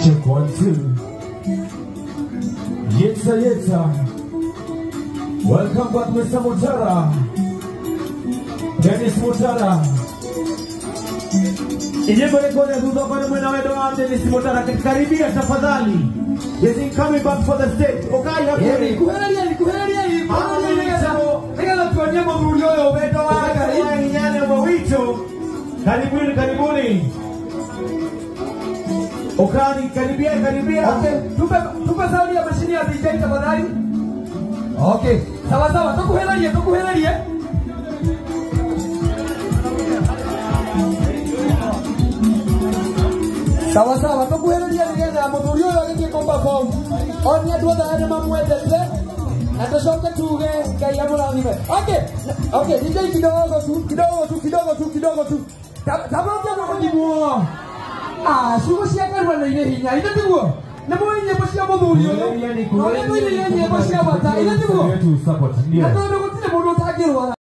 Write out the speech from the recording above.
Check 1, 2. Yetsa yetsa. Welcome back, Mr. Mutara. Dennis Mutara. Injebole kone dudo kone mwena wedo wa Dennis Mutara. Karibia tafadhali. Yes, he's coming back for the stage. Okay, hapo. Kuheralia. Nigala tuonye mabuli yoyo wedo wa nyane mwawicho. Karibuni. Okani, karibia. Okay, tupe saudi ya mashini ya DJ tafadhali. Okay, sawa, tukuheralia. Sawa, tukuheralia nigenda muthuri uyu agithi kumba form. Oni andu othe aria mamwendete. Na tucoke tuge Ngai amurathime. Okay, DJ kidogo tu. Tabakia kwa jibuo. Sugo siakarwa na ile hinya. Ina tiguo. Na mwenye bosia muthuri uyu. Na mwenye bosia bata. Ina tiguo. Na ndo gutire mundu utangirwa.